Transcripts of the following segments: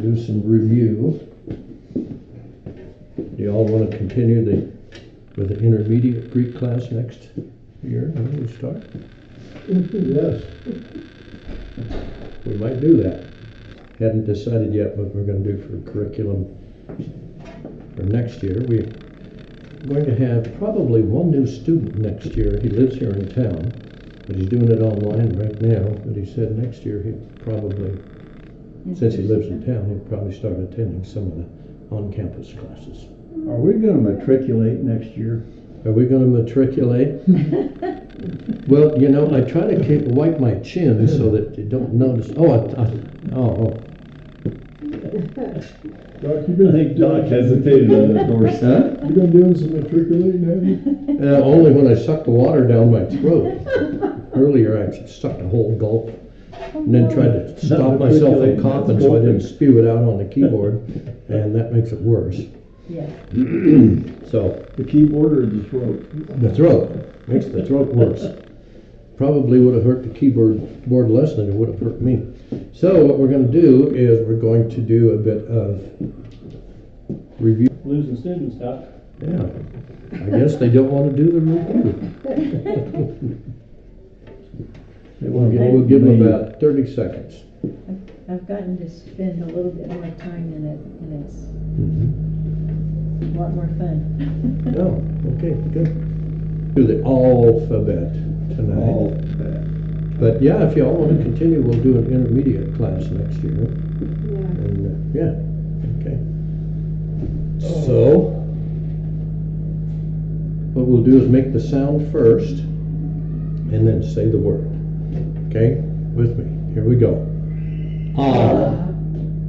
do some review. Do y'all want to continue with the intermediate Greek class next year when we start? Yes. We might do that. Hadn't decided yet what we're going to do for curriculum for next year. We're going to have probably one new student next year. He lives here in town, but he's doing it online right now. But he said next year he'd probably, since he lives in town, he'd probably start attending some of the on-campus classes. Are we going to matriculate next year? Are we going to matriculate? Well, you know, I try to wipe my chin so that you don't notice. Oh. Doc, I think Doc hesitated on the door. Huh? You been doing some matriculating, have you? Only when I sucked the water down my throat. Earlier, I sucked a whole gulp and then tried to stop myself from coughing so I didn't spew it out on the keyboard, and that makes it worse. Yeah. So The keyboard or the throat? the throat makes the throat worse. Probably would have hurt the keyboard less than it would have hurt me. So what we're going to do is we're going to do a bit of review. Losing students, Doc. Yeah, I guess they don't want to do the review. We'll give them about 30 seconds. I've gotten to spend a little bit more time in it, and it's a lot more fun. Oh, okay, good. Do the alphabet tonight. Alphabet. But yeah, if y'all want to continue, we'll do an intermediate class next year. Yeah. And yeah, okay. So what we'll do is make the sound first and then say the word. Okay, with me. Here we go.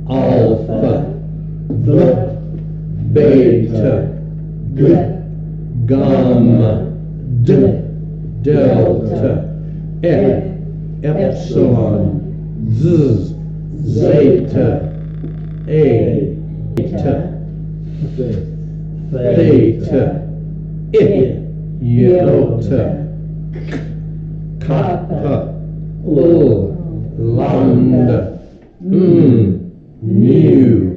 Alpha, the, beta, gamma, delta, epsilon, zeta, eta, theta, iota, kappa, lambda, mu, nu,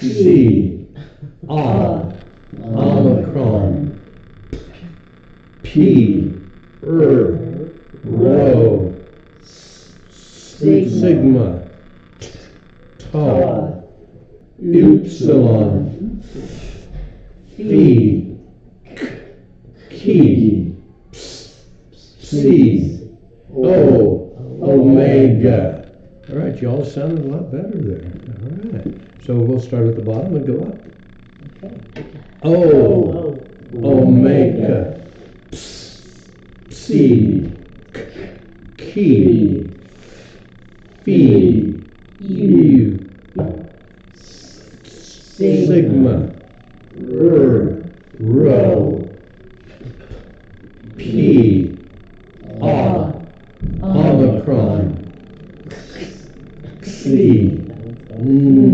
xi, omicron, p, rho, sigma, tau, upsilon, phi, chi, psi, omega. All right, y'all sounded a lot better there. All right. So we'll start at the bottom and go up. Omega, psi, chi, phi, u, sigma, rho, p, omicron, xi, nu.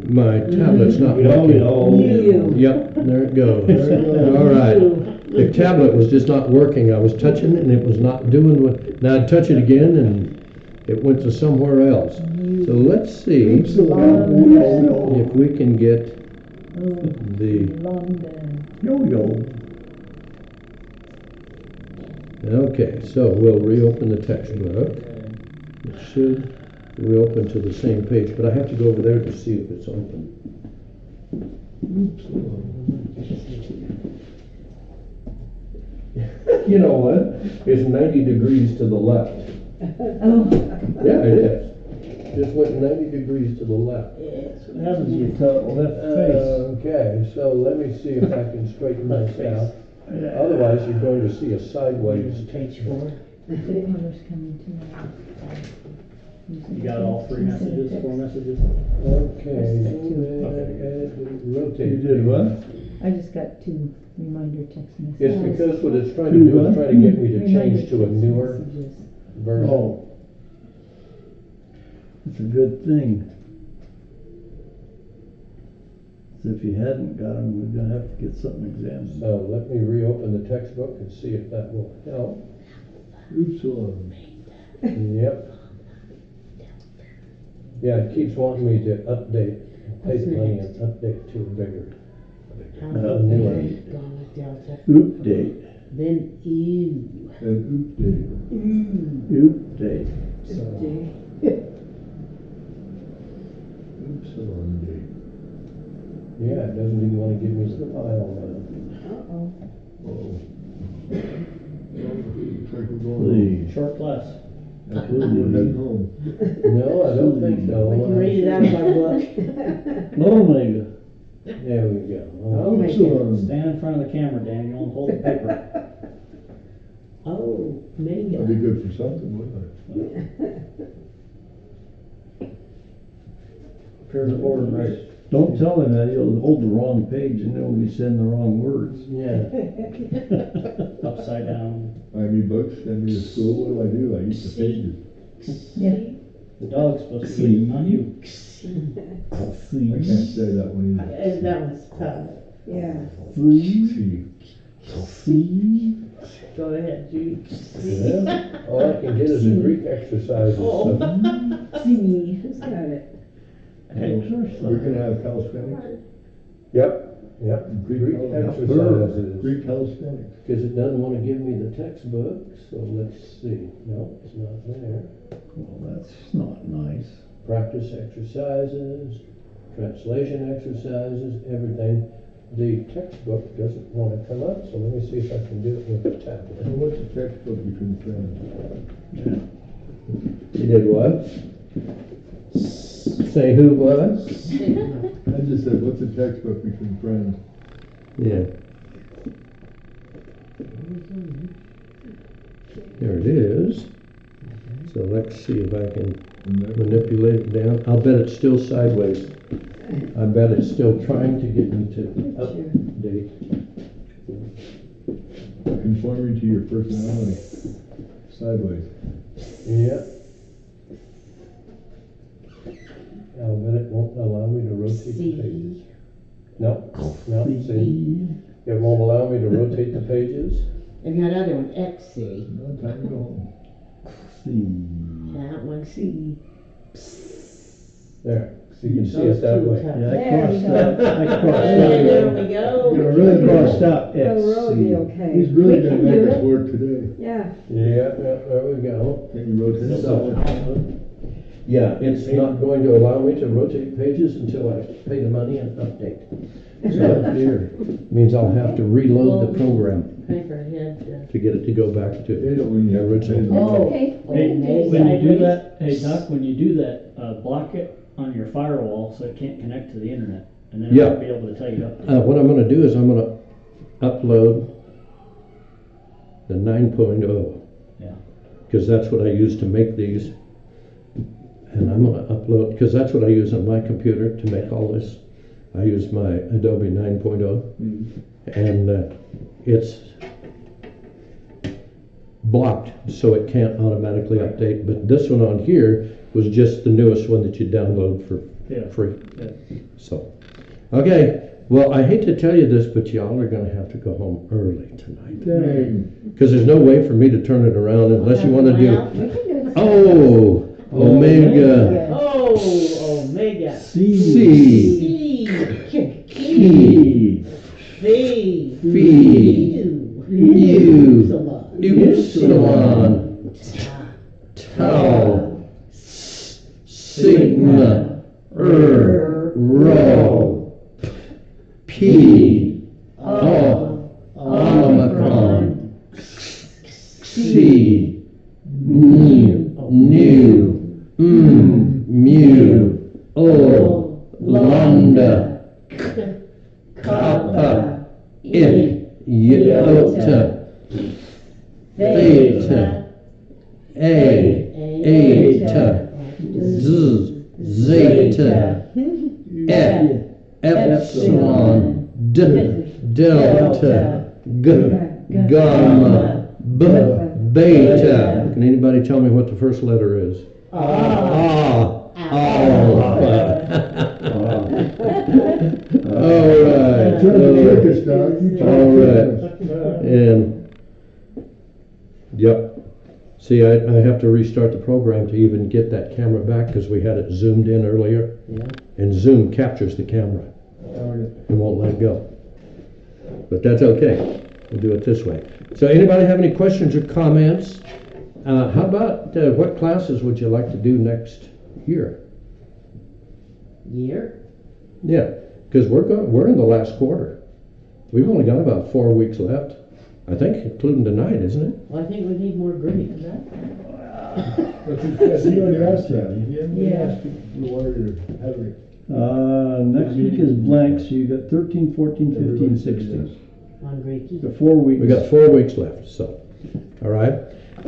My tablet's not working. Yep, there it goes. All right. The tablet was just not working. I was touching it and it was not doing what. Now I'd touch it again and it went to somewhere else. So let's see if we can get the yo-yo. Okay, so we'll reopen the textbook. It should reopen to the same page, but I have to go over there to see if it's open. You know what? It's 90 degrees to the left. Oh. Yeah, it is. Just went 90 degrees to the left. What happens to your left face? Okay, so let me see if I can straighten this out. Otherwise, you're going to see a sideways. Page 4. The video's coming tonight. You got all 3 messages, 4 messages? Okay. Rotate. You did what? I just got 2 reminder text messages. It's because what it's trying to do is try to get me to change to a newer version. Oh. It's a good thing. So if you hadn't got them, we're going to have to get something examined. So let me reopen the textbook and see if that will help. Upsilon. Yep. Yeah, it keeps wanting me to update, pay the money and update to a bigger. New one. Oop date. Then ew. And oop date. Ew. Oop date. Oops on date. Yeah, it doesn't even want to give me the file now. Uh-oh. Uh-oh. Looks like we're going Please. Short class. home. Absolutely, we're heading home. No, I don't think so. I can read it out of my book. Omega. There we go. Oh, my Oops goodness. on. Stand in front of the camera, Daniel, and hold the paper. Oh, That'd be mega. good for something, wouldn't Appears the board right. Don't tell him that, he'll hold the wrong page and then we'll be saying the wrong words. Yeah. Upside down. I need books, send me to school, what do? I eat the pages. Yeah. The dog's supposed to be on you. I can't say that one either. That was tough. Yeah. See. Go ahead, Judy. Yeah. All I can get is the Greek exercises. Oh. So. See, who's got it? We're gonna have calisthenics? Yep, yep. Greek exercises. Greek calisthenics. Because it doesn't want to give me the textbook, so let's see. No, it's not there. Well, that's not nice. Practice exercises, translation exercises, everything. The textbook doesn't want to come up, so let me see if I can do it with a So tablet. what's the textbook between friends? You did what? Say who what? I just said, what's a textbook between friends? Yeah. There it is. So let's see if I can And that- manipulate it down. I'll bet it's still sideways. I bet it's still trying to get me to update. Conforming to your personality. Sideways. Yep. I'll bet it won't allow me to rotate the pages. See. No, no, see, it won't allow me to rotate the pages. And that other one, XC. No time to go home. That one, C. There, so you can see it that way. Yeah, There I crossed you out. I crossed There out. we You're go. really crossed out The road XC. be okay. He's really We gonna can make do us it. work today. Yeah. Yeah, there we go. Can you rotate it? Yeah, it's not going to allow me to rotate pages until I pay the money and update. So Here. means I'll have to reload the program Paper head. to get it to go back They to don't when you have original. That's Oh. okay. We Hey, can do when you do sideways. that, hey Doc, when you do that, block it on your firewall so it can't connect to the internet. And then Yeah. it'll be able to tell you to update. What I'm gonna do is I'm gonna upload the 9.0. Yeah. Because that's what I use to make these. And I'm gonna upload, because that's what I use on my computer to make all this. I use my Adobe 9.0. And it's blocked, so it can't automatically update. But this one on here was just the newest one that you download for Yeah. free. Yeah. So, okay. Well, I hate to tell you this, but y'all are gonna have to go home early tonight. Dang. Because there's no way for me to turn it around unless you wanna do, We can do it. oh, Omega, Oh, Omega. C, C. Key, V. Phi, U, Upsilon, Tau, Sigma, Rho, P, Omicron, Xi, Nu, Mu, O, Lambda, Kappa, Iota, Theta, Eta, Z, Zeta, Epsilon, Delta, Gamma, Beta. Can anybody tell me what the first letter is? All right. Trying to trick us, Doc. You tried All to right. trick us. And, yep. See, I have to restart the program to even get that camera back because we had it zoomed in earlier. Yeah. And Zoom captures the camera and won't let it go. But that's okay. We'll do it this way. So anybody have any questions or comments? How about what classes would you like to do next year? Year? Yeah, because we're in the last quarter. We've only got about 4 weeks left. I think, including tonight, isn't it? Well, I think we need more Greek. But you already asked that. You haven't Yeah. asked the lawyer, have we? Next week is blank, so you got 13, 14, 15, 16. On Greeky. The 4 weeks. We got 4 weeks left, so, all right?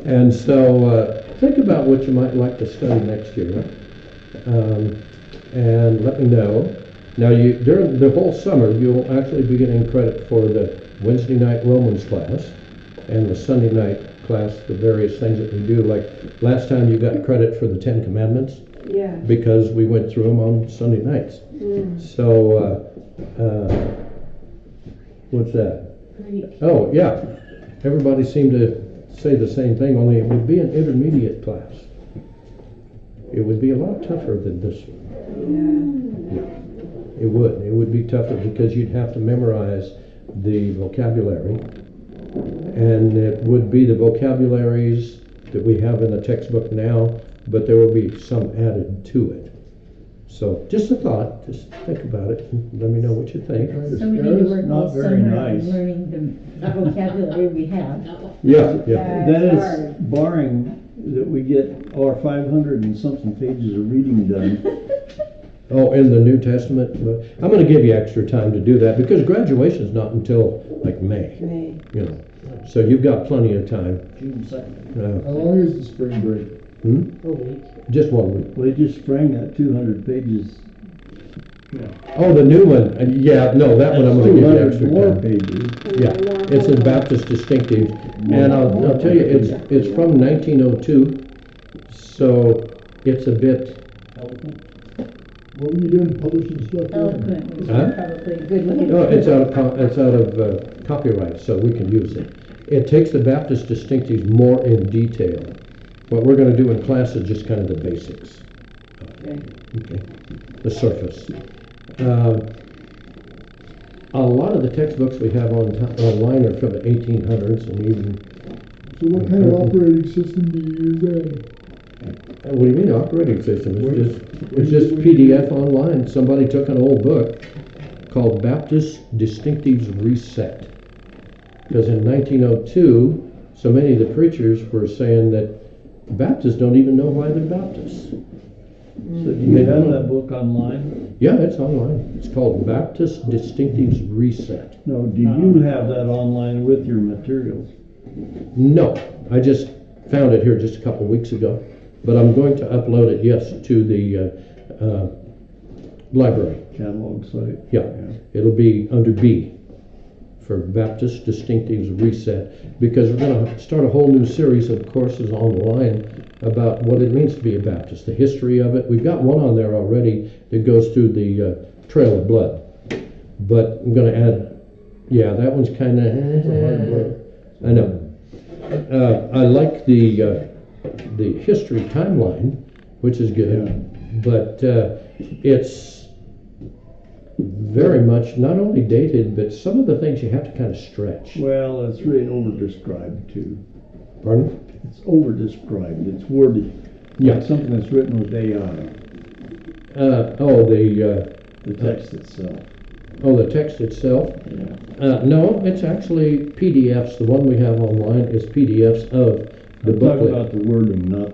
And so, think about what you might like to study next year, and let me know. Now, during the whole summer, you'll actually be getting credit for the Wednesday night Romans class and the Sunday night class, the various things that we do. Like, last time you got credit for the 10 Commandments Yeah. because we went through them on Sunday nights. So, what's that? Greek. Oh, yeah. Everybody seemed to say the same thing, only it would be an intermediate class. It would be a lot tougher than this one. Yeah. It would. It would be tougher because you'd have to memorize the vocabulary. And it would be the vocabularies that we have in the textbook now, but there will be some added to it. So just a thought, just think about it and let me know what you think. So we need to work all Not very summer nice. on learning the vocabulary we have. Yeah, yeah. That It's is hard. barring that we get our 500 and something pages of reading done. Oh, in the New Testament? Well, I'm going to give you extra time to do that because graduation's not until like May, Right. you know. So you've got plenty of time. June 2nd. How long is the spring break? A week. Just 1 week. Well, they just sprang that 200 pages. Oh, the new one. Yeah, no, that one I'm going to give you 200 extra more time. pages. Yeah, it's a Baptist distinctive, and I'll tell you, it's from 1902, so it's a bit. What were you doing publishing stuff? Eloquent was Huh? probably a good way. No, it's out of copyright, so we can use it. It takes the Baptist distinctives more in detail. What we're going to do in class is just kind of the basics. Okay. Okay, the surface. A lot of the textbooks we have online are from the 1800s and even. So what kind of operating system do you use then? What do you mean operating system? It's just PDF online. Somebody took an old book called Baptist Distinctives Reset. Because in 1902, so many of the preachers were saying that Baptists don't even know why they're Baptists. So do you have that book online? Yeah, it's online. It's called Baptist Distinctives Reset. No, do you have that online with your materials? No, I just found it here just a couple weeks ago. But I'm going to upload it, yes, to the library. Catalog site? Yeah, it'll be under B for Baptist Distinctives Reset, because we're going to start a whole new series of courses online about what it means to be a Baptist, the history of it. We've got one on there already that goes through the Trail of Blood. But I'm going to add, yeah, that one's kind of, I know. I like the history timeline, which is good, but it's very much not only dated, but some of the things you have to kind of stretch. Well, it's really over-described too. Pardon? It's over-described, it's wordy. Yeah. Like something that's written with AI, the text itself. The text itself. Yeah. No, it's actually PDFs. The one we have online is PDFs of the I'm talking booklet. about the wording, not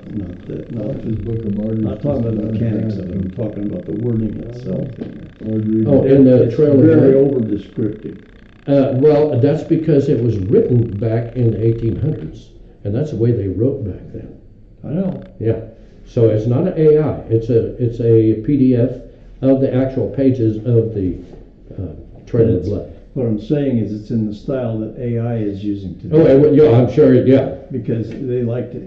His Book of Martyrs. not talking about the mechanics of it, I'm talking about the wording itself. Oh, in the It's Trail of very Blood. over-descriptive. Well, that's because it was written back in the 1800s, and that's the way they wrote back then. I know. Yeah. So it's not an AI. It's a PDF of the actual pages of the Trail of Blood. What I'm saying is it's in the style that AI is using today. Oh, and, yeah, I'm sure. Yeah. Because they like to,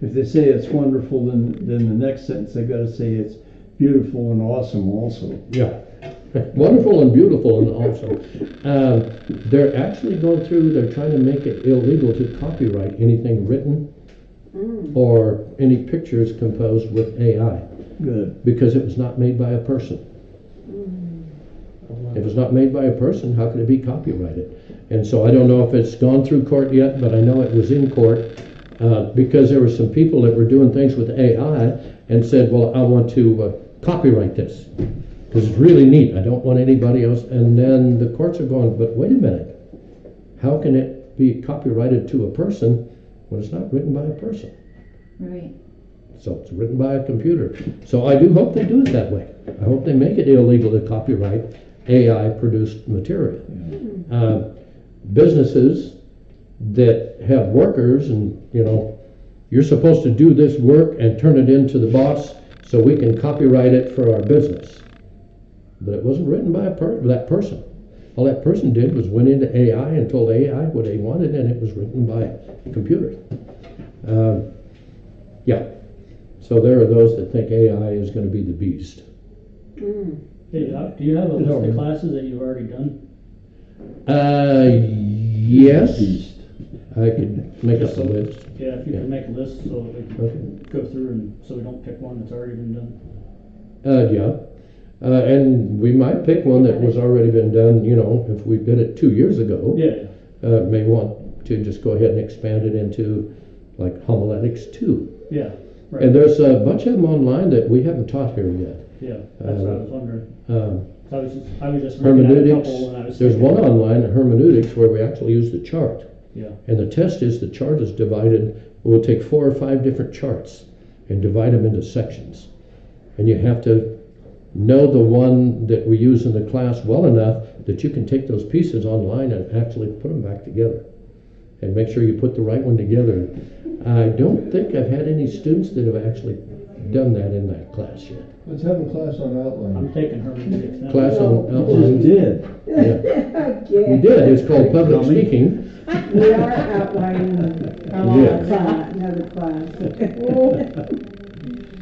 if they say it's wonderful, then the next sentence they've got to say it's beautiful and awesome also. Yeah. Wonderful and beautiful and awesome. They're actually going through. They're trying to make it illegal to copyright anything written or any pictures composed with AI, Good. because it was not made by a person. If it's not made by a person, how could it be copyrighted? And so I don't know if it's gone through court yet, but I know it was in court, because there were some people that were doing things with AI and said, well, I want to copyright this, because it's really neat. I don't want anybody else. And then the courts are going, but wait a minute. How can it be copyrighted to a person when it's not written by a person? Right. So it's written by a computer. So I do hope they do it that way. I hope they make it illegal to copyright AI-produced material. Businesses that have workers and, you're supposed to do this work and turn it into the boss so we can copyright it for our business. But it wasn't written by that person. All that person did was went into AI and told AI what they wanted, and it was written by a computer. Yeah. So there are those that think AI is going to be the beast. Hey, Doc, do you have a list of classes that you've already done? Yes. I could make up a list. Yeah, if you can make a list so that we can Okay. go through and so we don't pick one that's already been done. Yeah. And we might pick one that was already been done, if we did it 2 years ago. Yeah. May want to just go ahead and expand it into like homiletics 2. Yeah. Right. And there's a bunch of them online that we haven't taught here yet. Yeah, that's what I was wondering. Um, So I was just looking at a couple hermeneutics, and I was there's thinking, one online, hermeneutics, where we actually use the chart. Yeah. And the test is the chart is divided, we'll take 4 or 5 different charts and divide them into sections. And you have to know the one that we use in the class well enough that you can take those pieces online and actually put them back together. And make sure you put the right one together. I don't think I've had any students that have actually done that in that class yet. Let's have a class on outline. I'm taking hermeneutics now. Class on Just outline. did. Yeah. We did, it's called public speaking. We are outlining Yes. another class.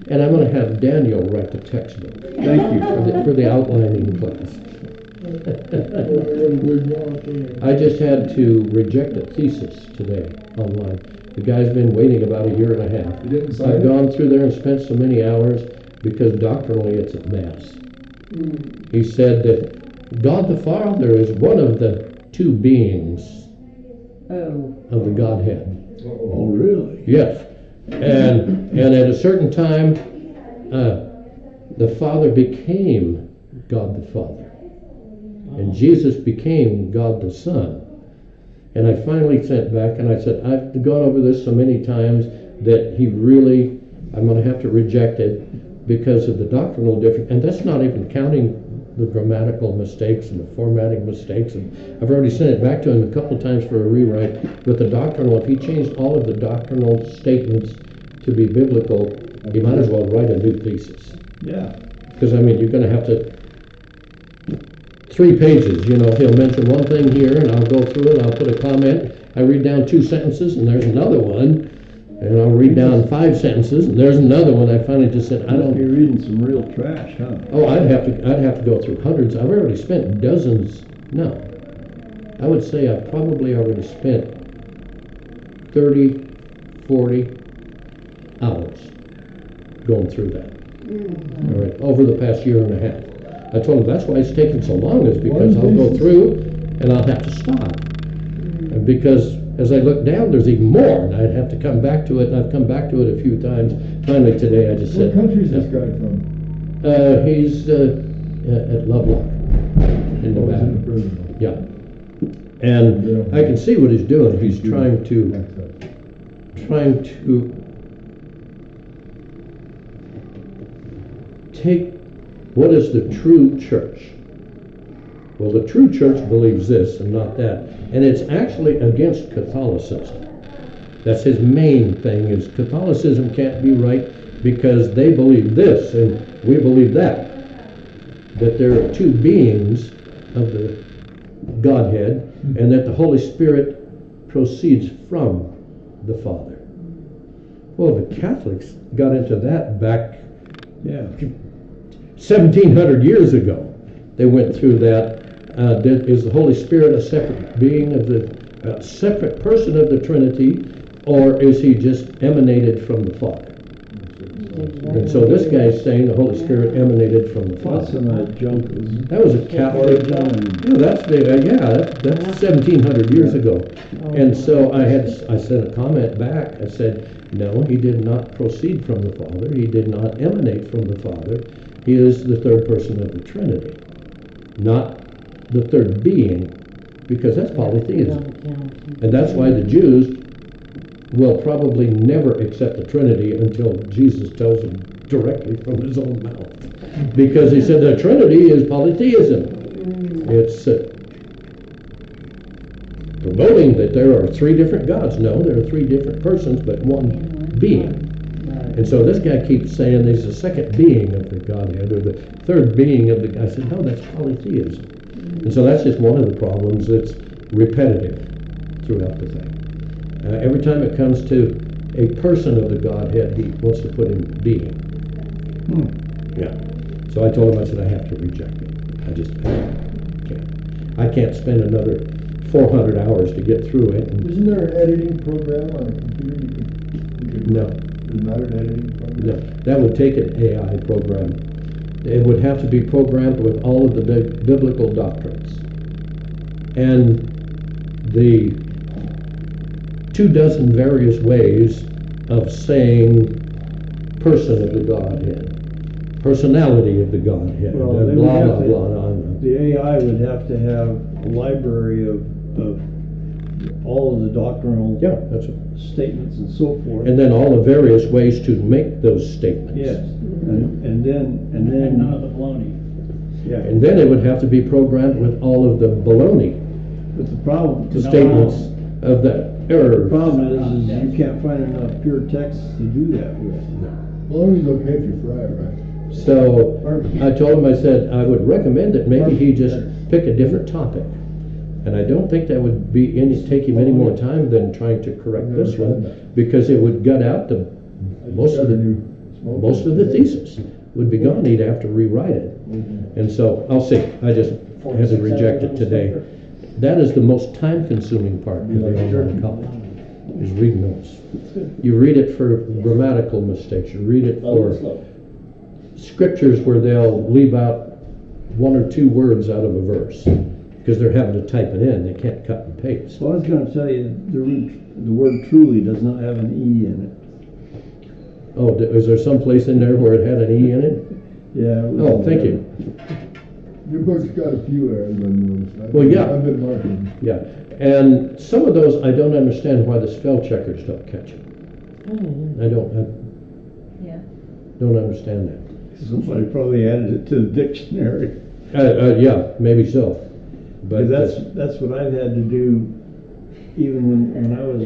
And I'm gonna have Daniel write the textbook Thank you. for the outlining class. I just had to reject a thesis today online. The guy's been waiting about 1.5 years. You didn't sign I've it? gone through there and spent so many hours because doctrinally it's a mess. He said that God the Father is one of the 2 beings Oh. of the Godhead. Oh, really? Yes. And at a certain time, the Father became God the Father. And Jesus became God the Son. And I finally sent back and I said, I've gone over this so many times that I'm going to have to reject it because of the doctrinal difference. And that's not even counting the grammatical mistakes and the formatting mistakes. And I've already sent it back to him a couple times for a rewrite. But the doctrinal, if he changed all of the doctrinal statements to be biblical, he might as well write a new thesis. Yeah. Because, you're going to have to 3 pages, he'll mention one thing here and I'll go through it, I'll put a comment, I read down 2 sentences and there's another one, and I'll read down 5 sentences and there's another one. I finally just said, You're reading some real trash, huh? Oh, I'd have to go through hundreds. I've already spent dozens, no, I would say I've probably already spent 30, 40 hours going through that. All right, over the past 1.5 years. I told him that's why it's taking so long, is because I'll go through and I'll have to stop. And because as I look down, there's even more, and I'd have to come back to it, and I've come back to it a few times. Finally today I just said... What country is this guy from? He's at Lovelock in Nevada. Yeah. And I can see what he's doing. He's trying to take what is the true church. Well, the true church believes this and not that. And it's actually against Catholicism. That's his main thing, is Catholicism can't be right because they believe this and we believe that. That there are 2 beings of the Godhead and that the Holy Spirit proceeds from the Father. Well, the Catholics got into that back 1,700 years ago. They went through that. Is the Holy Spirit a separate being of a separate person of the Trinity, or is he just emanated from the Father? And so this guy's saying the Holy Spirit emanated from the That's Father. some of that junk was. That was a Catholic, that's that's 1700 years ago. And so I sent a comment back. I said, no, he did not proceed from the Father. He did not emanate from the Father. He is the third person of the Trinity, not the third being, because that's polytheism. And that's why the Jews will probably never accept the Trinity until Jesus tells them directly from his own mouth. Because he said the Trinity is polytheism. It's promoting that there are three different gods. No, there are three different persons, but one being. And so this guy keeps saying there's a second being of the Godhead, or the third being of the... I said, no, that's polytheism. And so that's just one of the problems that's repetitive throughout the thing. Every time it comes to a person of the Godhead, he wants to put in being. Yeah. So I told him, I said, I have to reject it. I just can't. I can't spend another 400 hours to get through it. Isn't there an editing program on a computer you could No. There's not an editing program? No, that would take an AI program. It would have to be programmed with all of the biblical doctrines. And the 24 various ways of saying person of the Godhead, personality of the Godhead, Well, they would blah, have blah, to- blah, blah. The AI would have to have a library of all of the doctrinal Yeah, that's it. statements and so forth. And then all the various ways to make those statements. Yes, and then, And none of the baloney. yeah. And then it would have to be programmed with all of the baloney, But the problem, the statements of the the error. problem is you can't find enough pure text to do that with. Well, only okay if you fry it right. So I told him, I said, I would recommend that maybe he just pick a different topic. And I don't think that would be take him any more time than trying to correct this one, because it would gut out the most of the thesis would be gone. He'd have to rewrite it. And so I'll see. I just had to reject it today. That is the most time-consuming part of the online college, is reading those. You read it for grammatical mistakes. You read it for scriptures where they'll leave out one or two words out of a verse because they're having to type it in. They can't cut and paste. So I was gonna tell you, the word truly does not have an E in it. Oh, is there some place in there where it had an E in it? Yeah. it was Oh, in thank there. you. Your book's got a few errors I've noticed. Well, yeah. I've been marking them. Yeah, and some of those I don't understand why the spell checkers don't catch it. I don't understand that. Somebody probably added it to the dictionary. Yeah, maybe so. But Because that's what I've had to do, even when I was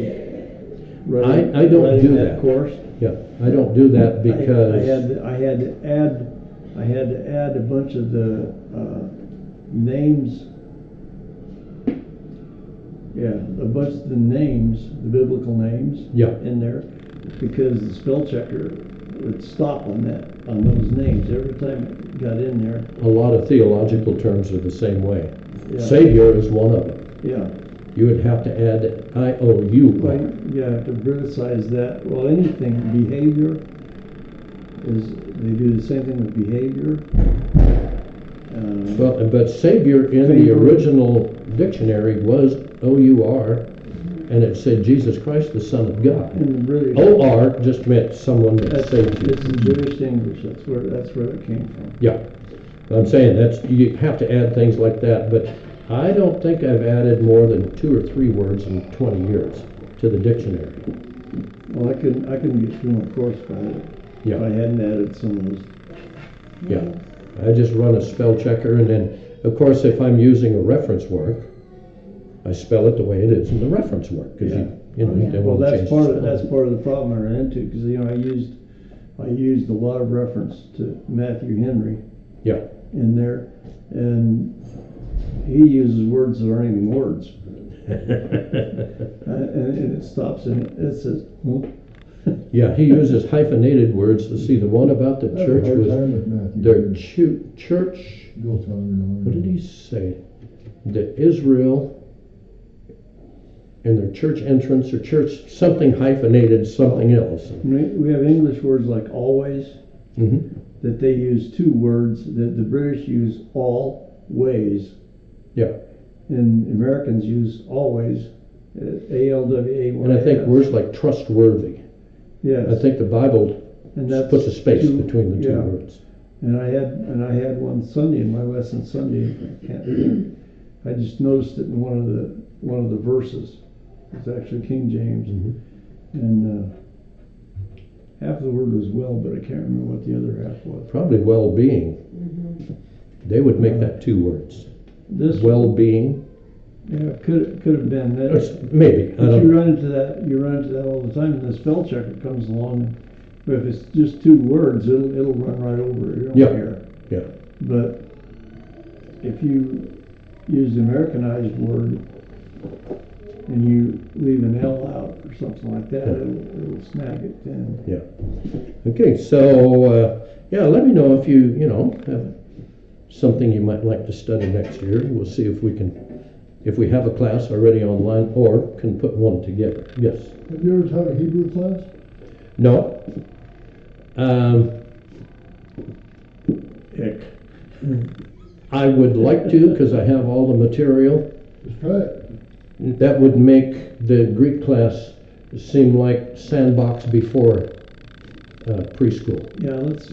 writing, I don't writing do that that. course. yeah, I don't do that because I had to add a bunch of the names. Yeah, a bunch of the names, the biblical names. Yeah. In there, because the spell checker would stop on those names every time it got in there. a lot of theological terms are the same way. Yeah. Savior is one of them. Yeah. You would have to add IOU. Well, you have to criticize that. Well, anything, behavior they do the same thing with behavior. Well, but Savior in the Favor. original dictionary was OUR, and it said Jesus Christ, the Son of God. In the British, OR just meant someone that that's saved you. it's in British English. That's where it came from. Yeah, I'm saying you have to add things like that, but I don't think I've added more than 2 or 3 words in 20 years to the dictionary. Well, I couldn't get through my course if I Yeah, hadn't added some of those. yeah. I just run a spell checker, and then, of course, if I'm using a reference work, I spell it the way it is in the reference work, because you don't Well, want to that's change part the of spelling. the problem I ran into, because I used a lot of reference to Matthew Henry Yeah, in there, and he uses words that aren't even words, and it stops and it says, yeah. He uses hyphenated words. To see, the one about the I have a church hard was time with Matthew. their church. Goes on and on. What did he say? The Israel in their church entrance or church, something hyphenated, something else. We have English words like always, Mhm. that they use two words, that the British use all ways. Yeah. And Americans use always, ALWAYS. And I think words like trustworthy. Yes. I think the Bible And that's puts a space two- between the two yeah. words. And I had one Sunday in my lesson Sunday. I just noticed it in one of the verses. It's actually King James, Mhm. and half the word was well, but I can't remember what the other half was. Probably well-being. They would make that two words. This Well-being. yeah, could have been that. Maybe. I But don't you run into that all the time, and the spell checker comes along. But if it's just two words, it'll run right over it. You don't Yeah. care. Yeah. But if you use the Americanized word and you leave an L out or something like that, Yeah. it'll snag it then. Yeah. Okay, so, yeah, let me know if you have something you might like to study next year. We'll see if we have a class already online or can put one together. Yes? Have you ever taught a Hebrew class? No? Heck. I would like to, because I have all the material. Just try it. That would make the Greek class seem like sandbox before preschool. Yeah, let's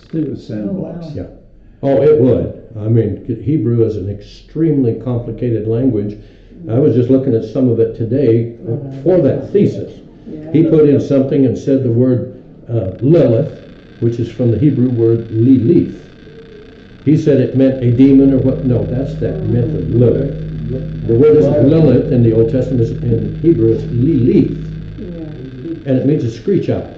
stay with sandbox. wow. Yeah. Oh, it would. I mean, Hebrew is an extremely complicated language. I was just looking at some of it today for that thesis. He put in something and said the word Lilith, which is from the Hebrew word lilith. He said it meant a demon or what? No, that's that myth of Lilith. The word isn't Lilith in the Old Testament. In Hebrew, it's lilith, and it means a screech owl.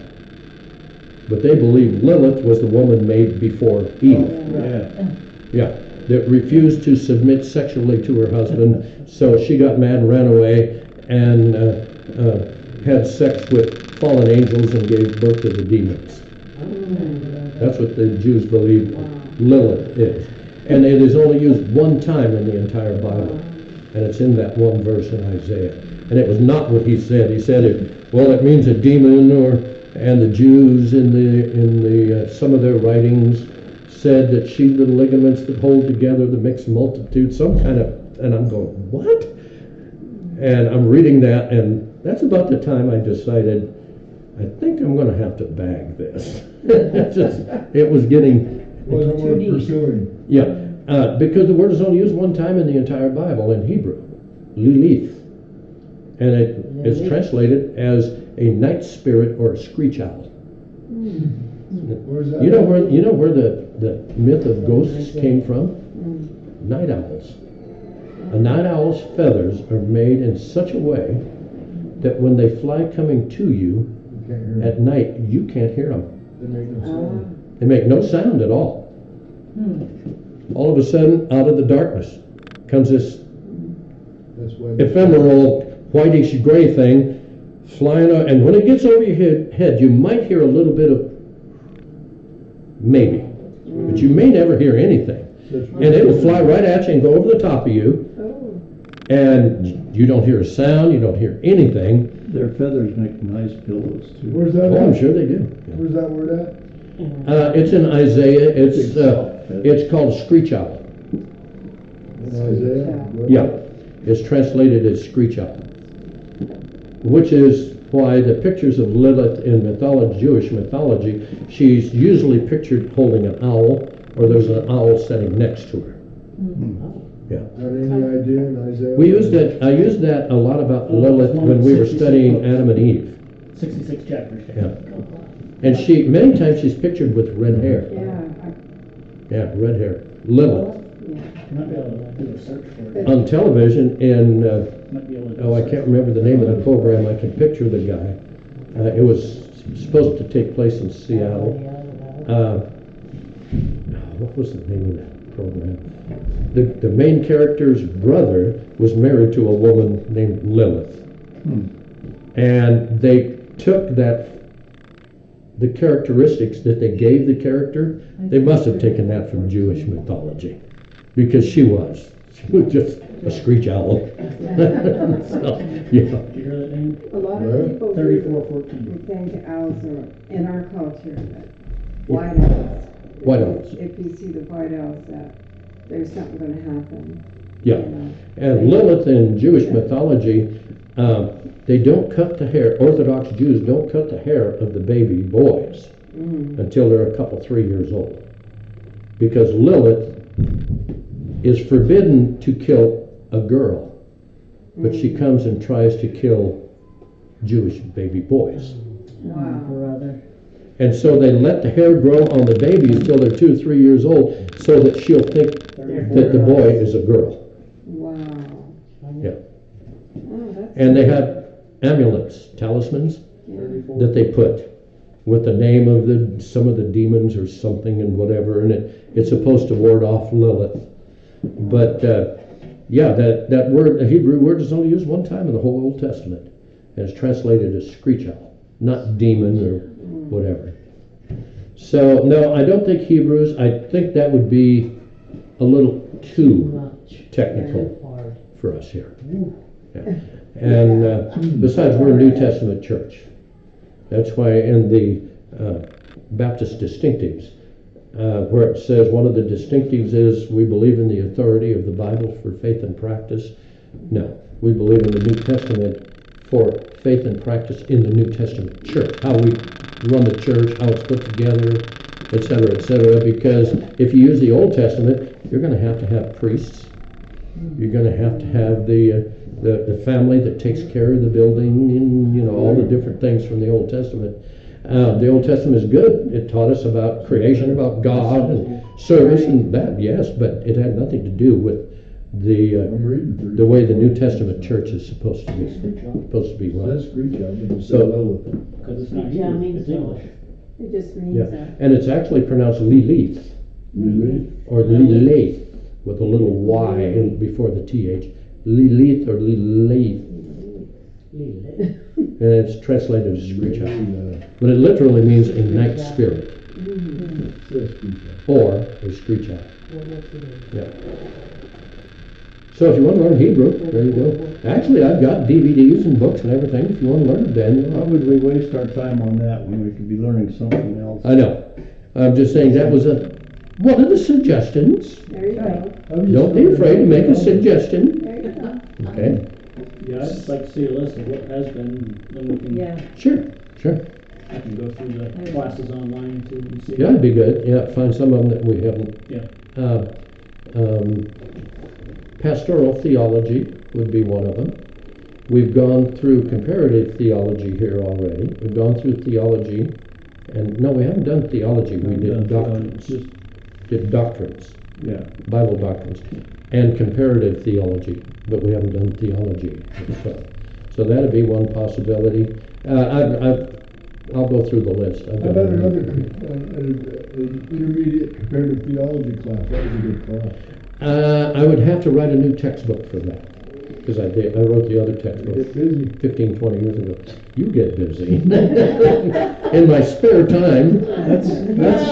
But they believe Lilith was the woman made before Eve. Yeah. Yeah, that refused to submit sexually to her husband, so she got mad and ran away and had sex with fallen angels and gave birth to the demons. That's what the Jews believe Lilith is. And it is only used one time in the entire Bible, and it's in that one verse in Isaiah. And it was not what he said. He said it means a demon, and the Jews in the some of their writings said that she's the ligaments that hold together the mixed multitude, some kind of, and I'm going, what? And I'm reading that, and that's about the time I decided, I think I'm going to have to bag this. It was getting, Wasn't worth pursuing. yeah, because the word is only used one time in the entire Bible in Hebrew, lilith, and it's translated as a night spirit or a screech owl. Where's that? You know where the myth of ghosts came from? Night owls. A night owl's feathers are made in such a way that when they fly coming to you You can't hear at it. night, you can't hear them. They make no sound. They make no sound at all. All of a sudden, out of the darkness comes this That's why. ephemeral whitish gray thing flying out, and when it gets over your head, you might hear a little bit of maybe, but you may never hear anything. And it'll fly right at you and go over the top of you, and you don't hear a sound, you don't hear anything. Their feathers make nice pillows too. Where's that Oh, I'm at? sure they do. Where's that word at? It's in Isaiah. It's called a screech owl. In Isaiah? Yeah, it's translated as screech owl, which is why the pictures of Lilith in mythology, Jewish mythology, she's usually pictured holding an owl, or there's an owl sitting next to her. Yeah. Got any idea in Isaiah? I used that a lot about Lilith when we were studying Adam and Eve. 66 chapters. Yeah. And many times she's pictured with red hair. Yeah, red hair. Lilith. You might be able to do a search for it. On television in, Might be able to do oh, a I search. can't remember the name of the program. I can picture the guy. It was supposed to take place in Seattle. What was the name of that program? The main character's brother was married to a woman named Lilith. And they took the characteristics that they gave the character, they must have taken that from Jewish mythology. Because she was She was just a screech owl. So, yeah. Did you hear that, Dan? A lot Well, of people do 3414. think owls are in our culture, but white owls. White owls. If you see the white owls, that there's something gonna happen. Yeah. you know. And Lilith in Jewish mythology, they don't cut the hair, Orthodox Jews don't cut the hair of the baby boys until they're a couple, 3 years old. Because Lilith is forbidden to kill a girl, but she comes and tries to kill Jewish baby boys. Wow. Brother. And so they let the hair grow on the babies till they're 2, 3 years old so that she'll think that the boy is a girl. Wow. Yeah. Oh, that's. And they have amulets, talismans, Yeah. that they put with the name of some of the demons or something and whatever, and it's supposed to ward off Lilith. But yeah, that word, the Hebrew word, is only used one time in the whole Old Testament, and it's translated as screech owl, not demon or whatever. So no, I don't think Hebrews. I think that would be a little too Much. technical Hard. for us here. Yeah. And besides, we're a New Testament church. That's why in the Baptist distinctives, where it says one of the distinctives is we believe in the authority of the Bible for faith and practice. No, we believe in the New Testament for faith and practice in the New Testament church, how we run the church, how it's put together, et cetera, because if you use the Old Testament, you're going to have priests. You're going to have the family that takes care of the building and, all the different things from the Old Testament. The Old Testament is good. It taught us about creation, about God and service and that, yes, but it had nothing to do with I'm reading the way the New Testament church is supposed to be run. That's screech owl, but you So- said Lilith. Because it's not Yeah, Hebrew, means it's so. English. It just means Yeah, that. and it's actually pronounced Lilith Really? or Lilith with a little Y in before the TH. Lilith or Lilith, and it's translated as screech owl. But it literally means a night spirit Says screech owl. or a screech owl. Yeah. So if you want to learn Hebrew, there you go. Actually, I've got DVDs and books and everything. If you want to learn it, Daniel. Why would we waste our time on that when we could be learning something else? I know. I'm just saying that was one of the suggestions. There you go. Don't be afraid to make a suggestion. There you go. Okay. Yeah, I'd just like to see a list of what has been, then we can, Yeah, Sure. I can go through the classes online too and see. Yeah, it'd be good. Yeah, find some of them that we haven't. Yeah. Pastoral theology would be one of them. We've gone through comparative theology here already. We've gone through theology, and no, we haven't done theology. We did doctrines. Just, Did doctrines, yeah. Bible doctrines, and comparative theology, but we haven't done theology. So that'd be one possibility. I'll go through the list. I've How got about it. another intermediate comparative theology class? That was a good class. I would have to write a new textbook for that, because I wrote the other textbook Get busy. 15, 20 years ago. You get busy. In my spare time. That's That's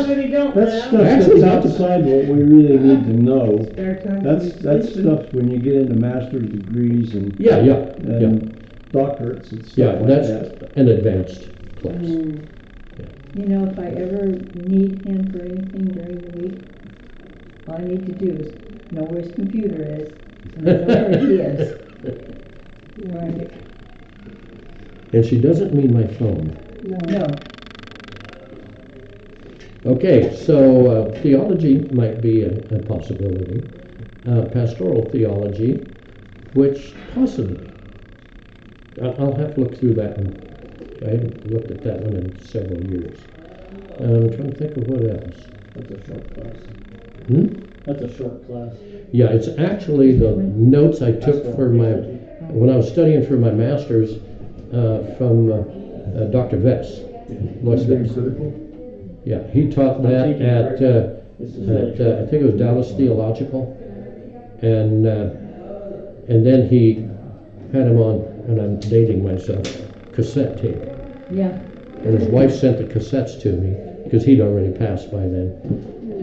stuff Actually, that's outside what we really need to know. Spare time. That's stuff when you get into master's degrees and Yeah. doctorates and Yeah, stuff like that's that. an advanced class. if I ever need him for anything during the week, all I need to do is know where his computer is, and I know where he is. Right. And she doesn't mean my phone. No, Okay, so theology might be a possibility. Pastoral theology, which possibly. I'll have to look through that one. I haven't looked at that one in several years. I'm trying to think of what else. That's a short class. Hmm? That's a short class. Yeah, it's actually the notes I took for when I was studying for my master's from Dr. Vess. Lois Being Vess. critical? Yeah, he taught that at I think it was Dallas Theological, and then he had him on, and I'm dating myself, cassette tape. yeah, And his wife sent the cassettes to me because he'd already passed by then,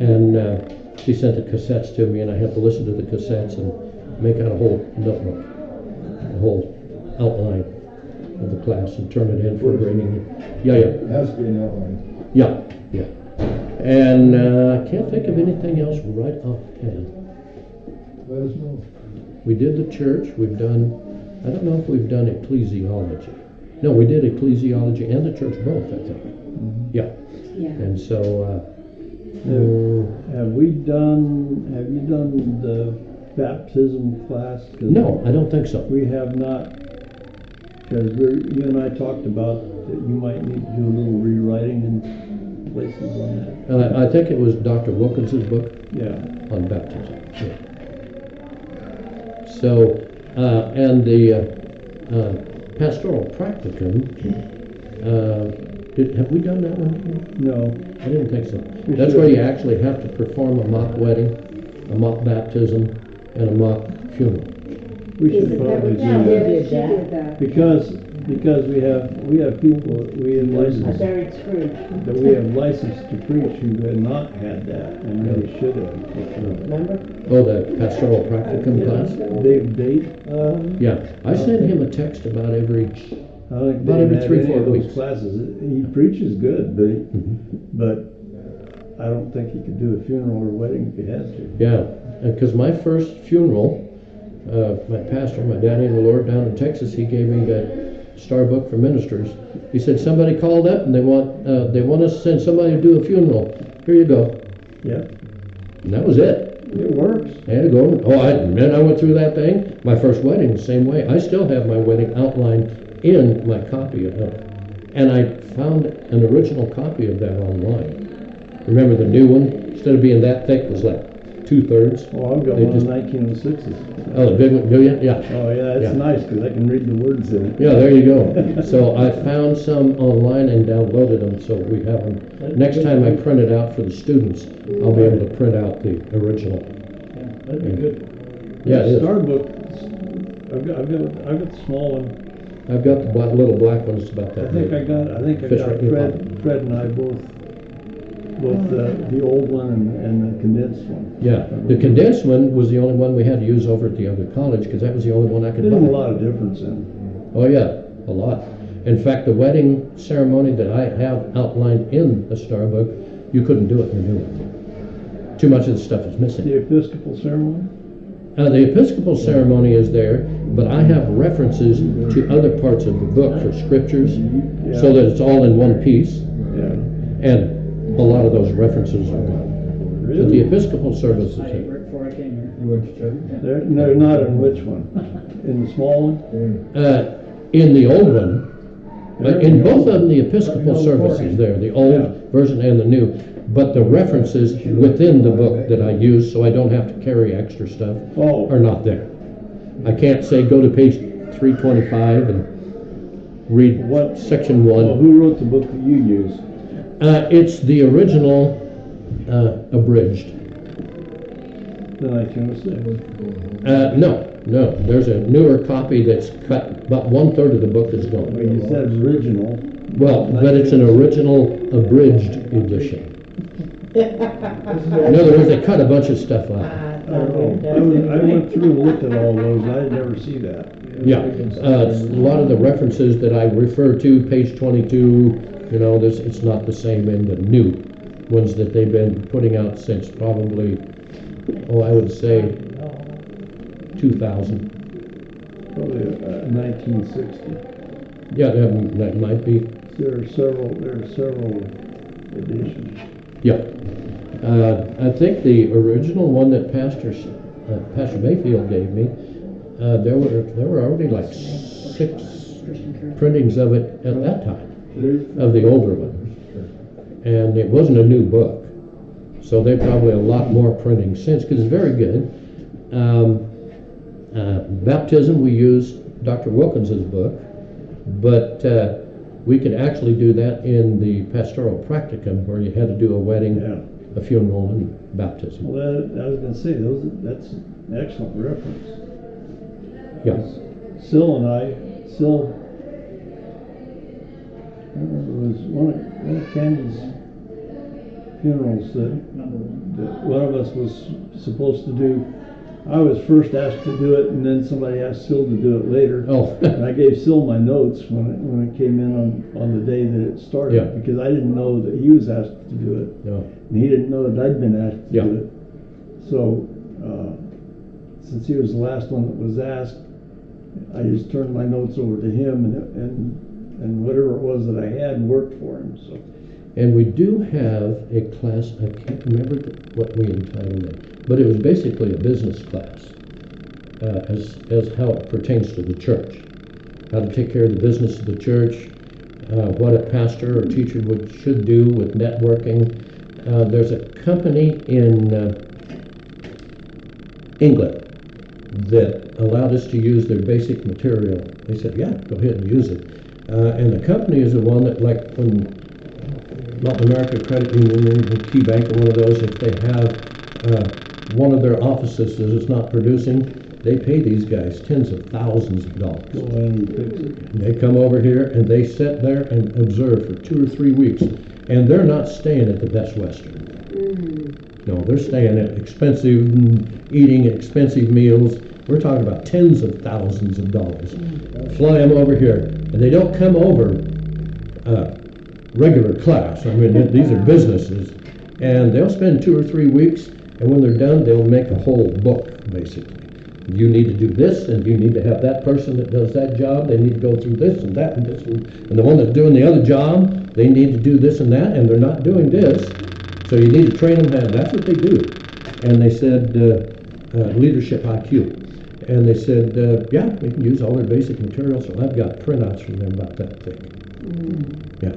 and she sent the cassettes to me, and I had to listen to the cassettes and make out a whole notebook, a whole outline of the class and turn it in for grading. Yeah, It has to be an outline. yeah, yeah. And I can't think of anything else right offhand. Let us know. We did the church, we've done, I don't know if we've done ecclesiology. No, we did ecclesiology and the church both, I think. Yeah, Yeah. and so, Have you done the baptism class? 'Cause no, I don't think so. We have not, because you and I talked about that you might need to do a little rewriting in places on that. I think it was Dr. Wilkins's book Yeah. on baptism. Yeah. So, and the pastoral practicum, have we done that one? No. I didn't think so. We That's should. where you actually have to perform a mock wedding, a mock baptism, and a mock funeral. We Is should it probably do yeah, that. we did that. Because we have people, we have I licensed, buried Scrooge. that we have licensed to preach who had not had that, and they should have. Remember? Oh, the pastoral practicum class? Dave Date, Yeah, I send him a text about every, I don't think About every Dave had 3-4 any of those weeks. classes. He preaches good, but Mhm. but I don't think he could do a funeral or wedding if he had to. Yeah, because my first funeral, my pastor, my daddy in the Lord down in Texas, he gave me that Star Book for Ministers. He said, somebody called up and they want us to send somebody to do a funeral. Here you go. Yeah, And that was it. it works. I had to go, man, I went through that thing. My first wedding, the same way. I still have my wedding outline in my copy of it. And I found an original copy of that online. Remember the new one, instead of being that thick, was like 2/3. Oh, I've got They one just- in 1906s. Oh, the big one, do you? Yeah. Oh, yeah, it's Yeah. nice because I can read the words in it. Yeah, there you go. So I found some online and downloaded them, so we have them. Next time I print it out for the students, I'll be able to print out the original. Yeah, that'd be good. Yeah, it is. Star Book, I've got the small one. I've got the little black one, it's about that I think I big. got Fits right in your Fred and I both the old one and the condensed one. Yeah, the condensed one was the only one we had to use over at the other college, because that was the only one I could There's a buy. lot of difference in Oh, yeah, a lot. In fact, the wedding ceremony that I have outlined in the Star Book, you couldn't do it in the new one. Too much of the stuff is missing. the Episcopal ceremony. The Episcopal ceremony is there, but I have references to other parts of the book for scriptures, so that it's all in one piece, Yeah. and a lot of those references are gone. But the Really? Episcopal service is I ate here. right before I came here. You went to church? They're not in which one? In the small one? In the old one, in both of them, the Episcopal service is there, the old version and the new, but the references within the book that I use, so I don't have to carry extra stuff, Oh. are not there. I can't say, go to page 325 and read What- section Well, 1. who wrote the book that you use? It's the original abridged. The 1906. No, there's a newer copy that's cut, about 1/3 of the book is Well, gone. you said original. Well, but it's an original abridged edition. In other words, they cut a bunch of stuff out. I don't know. I went through and looked at all those, and I didn't never see that. Yeah, a lot of the references that I refer to, page 22, it's not the same in the new ones that they've been putting out since probably, I would say 2000. Probably 1960. Yeah, that might be, There are several editions. yeah. I think the original one that Pastor Mayfield gave me, there were already like 6 printings of it at that time, of the older one. And it wasn't a new book. So they probably a lot more printing since, because it's very good. Baptism, we use Dr. Wilkins's book, but we could actually do that in the pastoral practicum, where you had to do a wedding, Yeah. a funeral, and baptism. Well, I was gonna say, that's an excellent reference. Yeah. Syl, I remember it was one of Candy's funerals that Number one. one of us was supposed to do I was first asked to do it, and then somebody asked Sil to do it later. Oh. And I gave Sil my notes when I came in on the day that it started, Yeah. because I didn't know that he was asked to do it, No. and he didn't know that I'd been asked to Yeah. do it. So, since he was the last one that was asked, I just turned my notes over to him, and whatever it was that I had worked for him, so. And we do have a class, I can't remember what we entitled it, but it was basically a business class, as how it pertains to the church. How to take care of the business of the church, what a pastor or teacher should do with networking. There's a company in England that allowed us to use their basic material. They said, yeah, go ahead and use it. And the company is the one that, like when Latin America Credit Union or Key Bank or one of those, if they have one of their offices that is not producing, they pay these guys tens of thousands of dollars. Go in and fix it. And they come over here and they sit there and observe for 2 or 3 weeks. And they're not staying at the Best Western. No, they're staying at expensive, eating expensive meals. We're talking about tens of thousands of dollars. Fly them over here. And they don't come over regular class. I mean, these are businesses. And they'll spend 2 or 3 weeks, and when they're done, they'll make a whole book, basically. You need to do this, and you need to have that person that does that job. They need to go through this and that and this. And the one that's doing the other job, they need to do this and that, and they're not doing this. So you need to train them how. That's what they do. And they said, leadership IQ. And they said, yeah, we can use all their basic material. So I've got printouts from them about that thing. Yeah.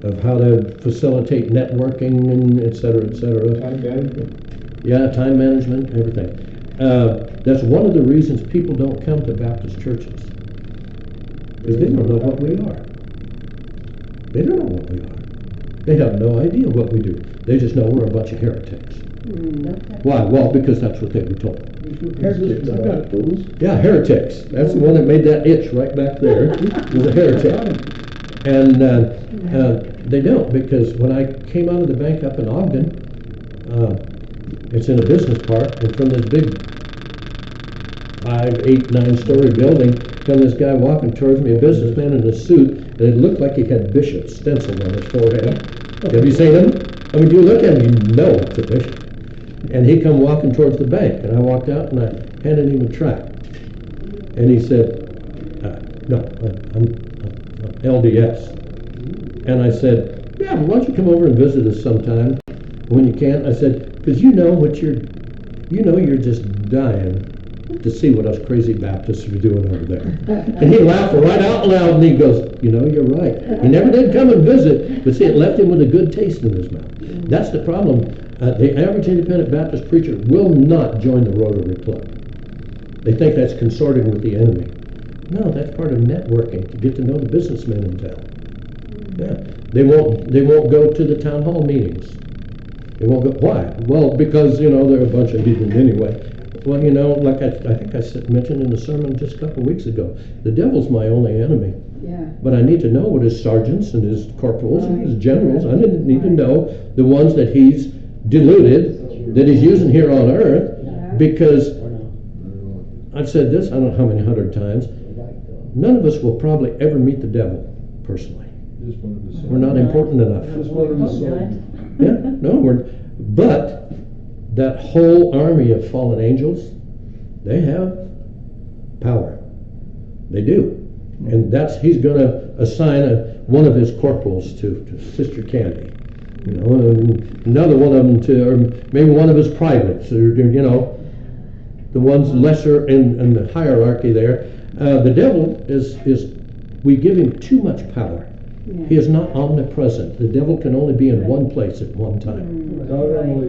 Of how to facilitate networking and et cetera, et cetera. Time management. Yeah, time management, everything. That's one of the reasons people don't come to Baptist churches. Because they don't know what we are. They don't know what we are. They have no idea what we do. They just know we're a bunch of heretics. Why? Well, because that's what they were told. Heretics, I got those. Yeah, heretics. That's the one that made that itch right back there. Was a heretic. And they don't, because when I came out of the bank up in Ogden, it's in a business park, and from this big 5, 8, 9-story building, come this guy walking towards me, a businessman in a suit, and it looked like he had bishop stenciled on his forehead. Have you seen him? I mean, you look at him, you know it's a bishop. And he come walking towards the bank, and I walked out and I handed him a tract. And he said, no, I'm LDS. And I said, yeah, well, why don't you come over and visit us sometime when you can? I said, because you know you're just dying to see what us crazy Baptists are doing over there. And he laughed right out loud, and he goes, you're right. He never did come and visit, but see, it left him with a good taste in his mouth. That's the problem. The average independent Baptist preacher will not join the Rotary Club. They think that's consorting with the enemy. No, that's part of networking, to get to know the businessmen in town. Yeah, they won't go to the town hall meetings. They won't go. Why? Well, because they're a bunch of heathens anyway. Well, like I think I mentioned in the sermon just a couple of weeks ago, the devil's my only enemy. Yeah. But I need to know what his sergeants and his corporals and his generals. I need to know the ones that he's deluded, that he's using here on earth, because I've said this I don't know how many 100 times. None of us will probably ever meet the devil personally. We're not important enough. Yeah, no, but that whole army of fallen angels, they have power. They do. And he's going to assign one of his corporals to Sister Candy. And another one of them to, or maybe one of his privates, or, the ones lesser in the hierarchy there. The devil is, we give him too much power. Yeah. He is not omnipresent. The devil can only be in one place at one time.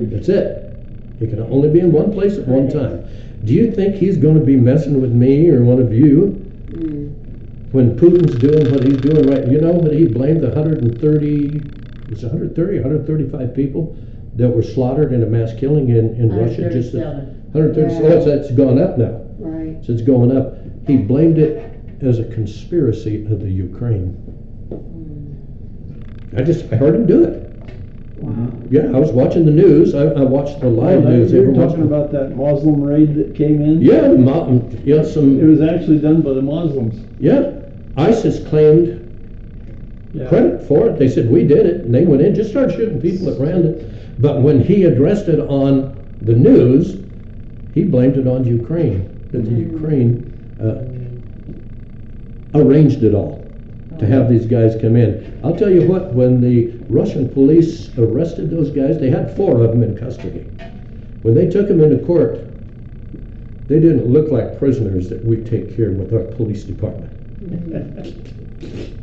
That's it. He can only be in one place at one time. Do you think he's going to be messing with me or one of you when Putin's doing what he's doing right? You know what he blamed the 135 people that were slaughtered in a mass killing in Russia? Just 130. Yeah. Oh, it's gone up now. Right. So it's going up. He blamed it as a conspiracy of the Ukraine. I heard him do it. Yeah, I was watching the news. I watched the live news. You were every once talking in a while. about that Muslim raid that came in? Yeah, yeah, It some, was actually done by the Muslims. yeah. ISIS claimed Yeah. credit for it. They said, we did it, and they went in, just started shooting people at random. But when he addressed it on the news, he blamed it on Ukraine, that the Ukraine arranged it all to have these guys come in. I'll tell you what, when the Russian police arrested those guys, they had 4 of them in custody. When they took them into court, they didn't look like prisoners that we take here with our police department.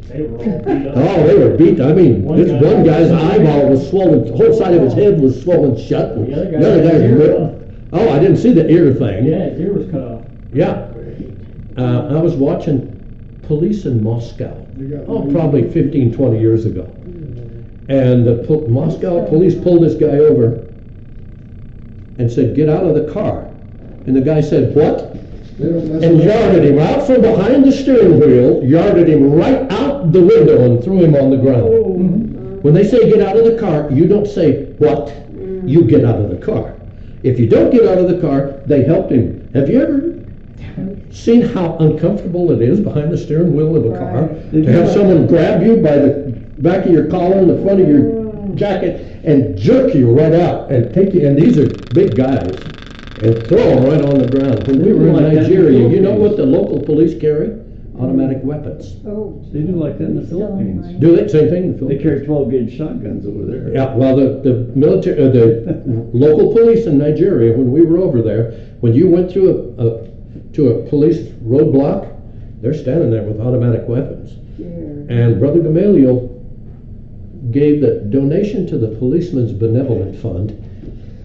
They were all beat up. Oh, they were beat. I mean, One this guy- one guy's eyeball was swollen, the whole side of his head was swollen shut. And The other guy the other had his guy's ear ripped. off. Oh, I didn't see the ear thing. Yeah, his ear was cut off. Yeah. I was watching police in Moscow. Oh, probably 15, 20 years ago. And the Moscow police pulled this guy over and said, get out of the car. And the guy said, what? And yarded him out from behind the steering wheel, yarded him right out the window and threw him on the ground. When they say get out of the car, you don't say what, you get out of the car. If you don't get out of the car, they helped him. Have you ever seen how uncomfortable it is behind the steering wheel of a car? Right. To have someone grab you by the back of your collar and the front of your jacket and jerk you right out and take you, and these are big guys, and throw them right on the ground. When we were in Like that in the Nigeria, you know Philippines. what the local police carry? Automatic weapons. Oh. They do like that in the Still in Philippines. mind. Do they? Same thing in the They Philippines? carry 12-gauge shotguns over there. Yeah, well, the military, the local police in Nigeria, when we were over there, when you went through to a police roadblock, they're standing there with automatic weapons. And Brother Gamaliel gave the donation to the Policeman's Benevolent Fund.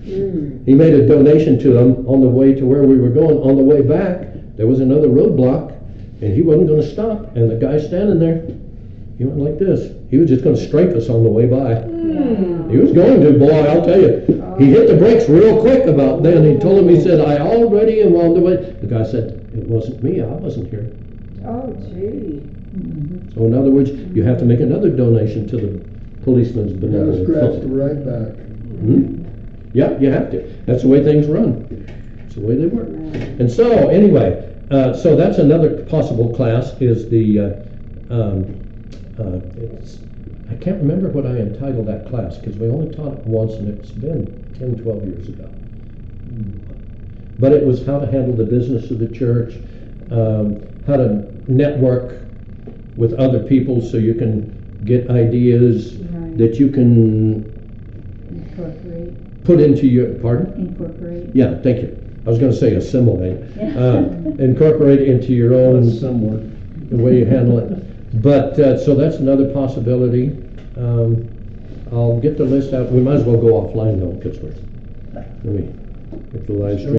He made a donation to them on the way to where we were going. On the way back, there was another roadblock, and he wasn't going to stop. And the guy standing there, he went like this. He was just going to strafe us on the way by. He was going to, boy, I'll tell you. He hit the brakes real quick about then. He told him, he said, I already am on the way. The guy said, it wasn't me, I wasn't here. Oh, gee. So in other words, you have to make another donation to the Policeman's Benevolent Scratch the Fund. right back. Yeah, you have to. That's the way things run. That's the way they work. And so, anyway, so that's another possible class is the, I can't remember what I entitled that class because we only taught it once and it's been 10, 12 years ago. But it was how to handle the business of the church, how to network with other people so you can get ideas Right. that you can Incorporate. put into your, pardon? Incorporate. Yeah, thank you. I was going to say assimilate. Yeah. Incorporate into your own, That's similar. the way you handle it. But, so that's another possibility. I'll get the list out. We might as well go offline though, because let me get the live stream.